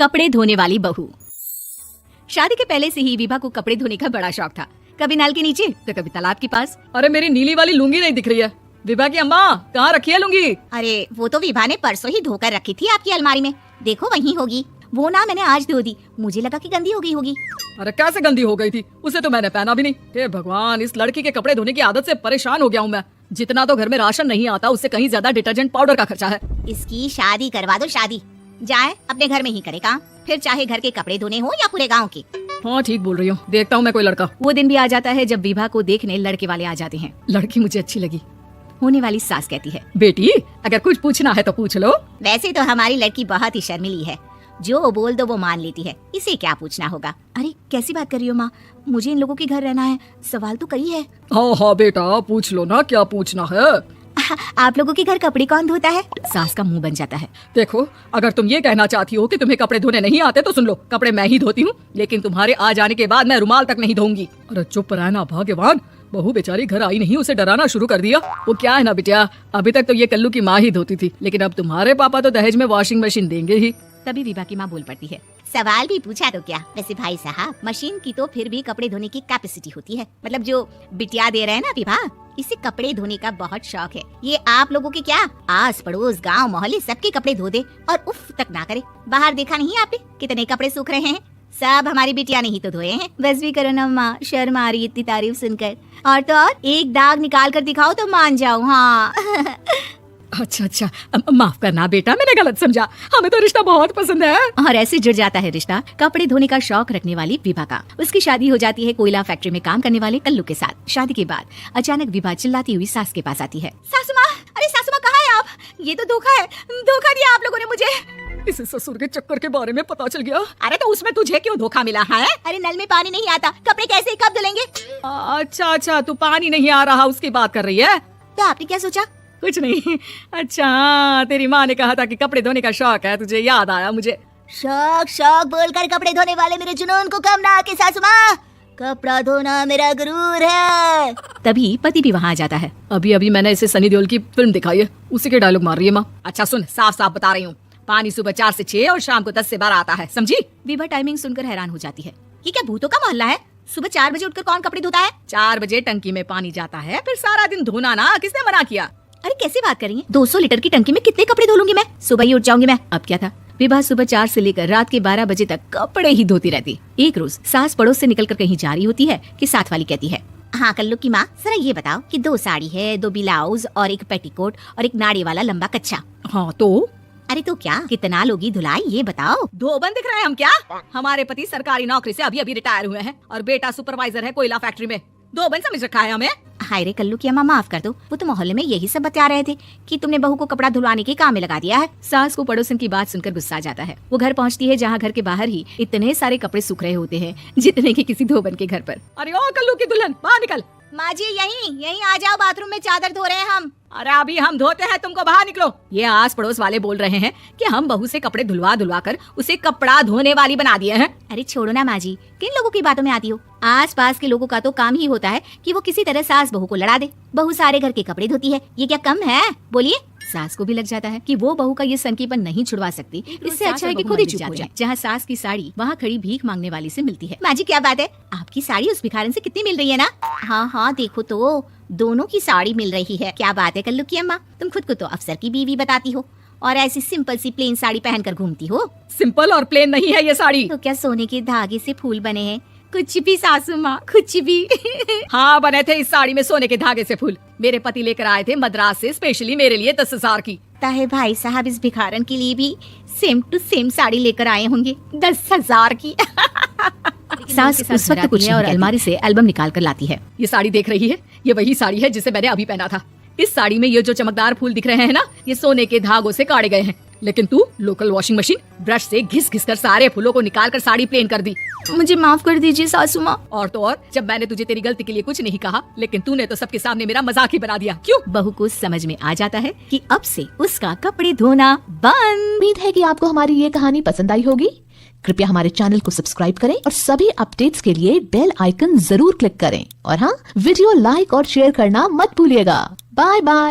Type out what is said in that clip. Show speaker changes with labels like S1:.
S1: कपड़े धोने वाली बहू। शादी के पहले से ही विभा को कपड़े धोने का बड़ा शौक था। कभी नल के नीचे तो कभी तालाब के पास।
S2: अरे मेरी नीली वाली लुंगी नहीं दिख रही है। विभा की अम्मा कहाँ रखी है लुंगी?
S3: अरे वो तो विभा ने परसों ही धोकर रखी थी आपकी अलमारी में, देखो वहीं होगी। वो ना मैंने आज धो दी, मुझे लगा कि गंदी हो गई होगी।
S2: अरे कैसे गंदी हो गई थी? उसे तो मैंने पहना भी नहीं। हे भगवान, इस लड़की के कपड़े धोने की आदत से परेशान हो गया हूँ मैं। जितना तो घर में राशन नहीं आता उससे कहीं ज्यादा डिटर्जेंट पाउडर का खर्चा है।
S3: इसकी शादी करवा दो, शादी जाए अपने घर में ही करे काम, फिर चाहे घर के कपड़े धोने हो या पूरे गाँव के।
S2: हाँ ठीक बोल रही हूँ, देखता हूँ मैं कोई लड़का।
S1: वो दिन भी आ जाता है जब विभा को देखने लड़के वाले आ जाते हैं।
S2: लड़की मुझे अच्छी लगी।
S1: होने वाली सास कहती है,
S2: बेटी अगर कुछ पूछना है तो पूछ लो।
S3: वैसे तो हमारी लड़की बहुत ही शर्मिली है, जो बोल दो वो मान लेती है, इसे क्या पूछना होगा।
S1: अरे कैसी बात कर रही हो माँ, मुझे इन लोगों के घर रहना है, सवाल तो कई है।
S2: हाँ हाँ बेटा पूछ लो ना, क्या पूछना है।
S1: आप लोगों के घर कपड़े कौन धोता है? सास का मुंह बन जाता है।
S2: देखो अगर तुम ये कहना चाहती हो कि तुम्हें कपड़े धोने नहीं आते तो सुन लो, कपड़े मैं ही धोती हूँ, लेकिन तुम्हारे आ जाने के बाद मैं रुमाल तक नहीं धोऊंगी। अरे चुप रहना भगवान, बहू बेचारी घर आई नहीं, उसे डराना शुरू कर दिया। वो क्या है ना बिटिया, अभी तक तो ये कल्लू की माँ ही धोती थी, लेकिन अब तुम्हारे पापा तो दहेज में वॉशिंग मशीन देंगे ही।
S1: तभी विभा की माँ बोल पड़ती है,
S3: सवाल भी पूछा तो क्या। वैसे भाई साहब, मशीन की तो फिर भी कपड़े धोने की कैपेसिटी होती है, मतलब जो बिटिया दे रहे हैं ना विभा, इसे कपड़े धोने का बहुत शौक है। ये आप लोगों के क्या आस पड़ोस गांव मोहल्ले सबके कपड़े धो दे और उफ तक ना करे। बाहर देखा नहीं आपने कितने कपड़े सूख रहे हैं? सब हमारी बिटिया ने ही तो धोए हैं।
S1: बस भी करो ना माँ, शर्म आ रही है इतनी तारीफ सुनकर। और तो और एक दाग निकाल कर दिखाओ तो मान जाओ। हाँ
S2: अच्छा माफ करना बेटा, मैंने गलत समझा, हमें तो रिश्ता बहुत पसंद है।
S1: और ऐसे जुड़ जाता है रिश्ता कपड़े धोने का शौक रखने वाली विभा का। उसकी शादी हो जाती है कोयला फैक्ट्री में काम करने वाले कल्लू के साथ। शादी के बाद अचानक विभा चिल्लाती हुई सास के पास आती है,
S3: सासू माँ, अरे सासू माँ कहाँ है आप? ये तो धोखा है, धोखा दिया आप लोगों ने मुझे।
S2: इसे ससुर के चक्कर के बारे में पता चल गया।
S3: अरे तो उसमें तुझे क्यों धोखा मिला है? अरे नल में पानी नहीं आता, कपड़े कैसे कब धुलेंगे?
S2: अच्छा तू पानी नहीं आ रहा उसकी बात कर रही है?
S3: तो आपने क्या सोचा?
S2: कुछ नहीं। अच्छा तेरी माँ ने कहा था कि कपड़े धोने का शौक है, तुझे याद आया मुझे।
S3: शौक शौक बोलकर कपड़े धोने वाले मेरे जुनून को कम ना आके सासू माँ, कपड़ा धोना मेरा गुरूर है।
S1: तभी पति भी वहाँ आ जाता है।
S2: अभी मैंने इसे सनी देओल की फिल्म दिखाई है, उसी के डायलॉग मार रही है माँ। अच्छा सुन, साफ साफ बता रही हूँ, पानी सुबह 4 से 6 और शाम को 10 से 12 आता है, समझी?
S1: विभा टाइमिंग सुनकर हैरान हो जाती है।
S3: ये क्या भूतों का मोहल्ला है? सुबह 4 बजे उठकर कौन कपड़े धोता है?
S2: 4 बजे टंकी में पानी जाता है, फिर सारा दिन धोना ना, किसने मना किया?
S1: अरे कैसे बात कर रही हैं? 200 लीटर की टंकी में कितने कपड़े धो लूंगी मैं? सुबह ही उठ जाऊंगी मैं। अब क्या था, विभा सुबह 4 से लेकर रात के 12 बजे तक कपड़े ही धोती रहती। एक रोज सास पड़ोस से निकलकर कहीं जा रही होती है कि साथ वाली कहती है,
S3: हाँ कल्लू की माँ, जरा ये बताओ कि 2 साड़ी है, 2 ब्लाउज और एक पेटीकोट और एक नाड़ी वाला लंबा कच्छा।
S2: हाँ तो
S3: अरे तो क्या कितना लोगी धुलाई, ये बताओ।
S2: धोबन दिख रहे हैं हम क्या? हमारे पति सरकारी नौकरी से अभी रिटायर हुए हैं और बेटा सुपरवाइजर है कोयला फैक्ट्री में। धोबन समझ रखा है हमें?
S3: हाय रे कल्लू की अम्मा, माफ कर दो, वो तो मोहल्ले में यही सब बता रहे थे कि तुमने बहू को कपड़ा धुलवाने के काम में लगा दिया है।
S1: सास को पड़ोसन की बात सुनकर गुस्सा आ जाता है। वो घर पहुंचती है जहाँ घर के बाहर ही इतने सारे कपड़े सूख रहे होते हैं जितने कि किसी धोबन के घर पर।
S2: अरे ओ कल्लू की दुल्हन, बाहर निकल।
S3: माँ जी यहीं आ जाओ, बाथरूम में चादर धो रहे हैं हम।
S2: अरे अभी हम धोते हैं, तुमको बाहर निकलो। ये आस पड़ोस वाले बोल रहे हैं कि हम बहू से कपड़े धुलवा कर उसे कपड़ा धोने वाली बना दिए हैं।
S1: अरे छोड़ो ना माँ जी, किन लोगों की बातों में आती हो? आस पास के लोगों का तो काम ही होता है कि वो किसी तरह सास बहू को लड़ा दे। बहू सारे घर के कपड़े धोती है, ये क्या कम है? बोलिए। सास को भी लग जाता है कि वो बहू का ये सनकीपन नहीं छुड़वा सकती, इससे अच्छा है कि खुद ही चुप हो जाए। जहाँ सास की साड़ी वहाँ खड़ी भीख मांगने वाली से मिलती है।
S3: माँ जी क्या बात है, आपकी साड़ी उस भिखारन से कितनी मिल रही है ना? हाँ देखो तो दोनों की साड़ी मिल रही है। क्या बात है कल्लू की अम्मा, तुम खुद को तो अफसर की बीवी बताती हो और ऐसी सिंपल सी प्लेन साड़ी पहनकर घूमती हो।
S2: सिंपल और प्लेन नहीं है ये साड़ी।
S3: तो क्या सोने के धागे से फूल बने हैं? कुछ भी सासू माँ, कुछ भी।
S2: हाँ बने थे इस साड़ी में सोने के धागे से फूल। मेरे पति लेकर आए थे मद्रास से स्पेशली मेरे लिए 10,000 की।
S3: ताहे भाई साहब इस भिखारन के लिए भी सेम टू सेम साड़ी लेकर आए होंगे 10,000 की।
S1: सास उस वक्त कुछ और अलमारी से एल्बम निकाल कर लाती है।
S2: ये साड़ी देख रही है, ये वही साड़ी है जिसे मैंने अभी पहना था। इस साड़ी में ये जो चमकदार फूल दिख रहे हैं ना, ये सोने के धागों से काटे गए हैं, लेकिन तू लोकल वॉशिंग मशीन ब्रश से घिस कर सारे फूलों को निकाल कर साड़ी प्लेन कर दी।
S1: मुझे माफ कर दीजिए सासू माँ।
S2: और तो और, जब मैंने तुझे तेरी गलती के लिए कुछ नहीं कहा, लेकिन तूने तो सबके सामने मेरा मजाक ही बना दिया। क्यों?
S1: बहू को समझ में आ जाता है कि अब से उसका कपड़े धोना बंद।
S4: उम्मीद है कि आपको हमारी ये कहानी पसंद आई होगी। कृपया हमारे चैनल को सब्सक्राइब करें और सभी अपडेट्स के लिए बेल आइकन जरूर क्लिक करें। और हाँ, वीडियो लाइक और शेयर करना मत भूलिएगा। Bye bye.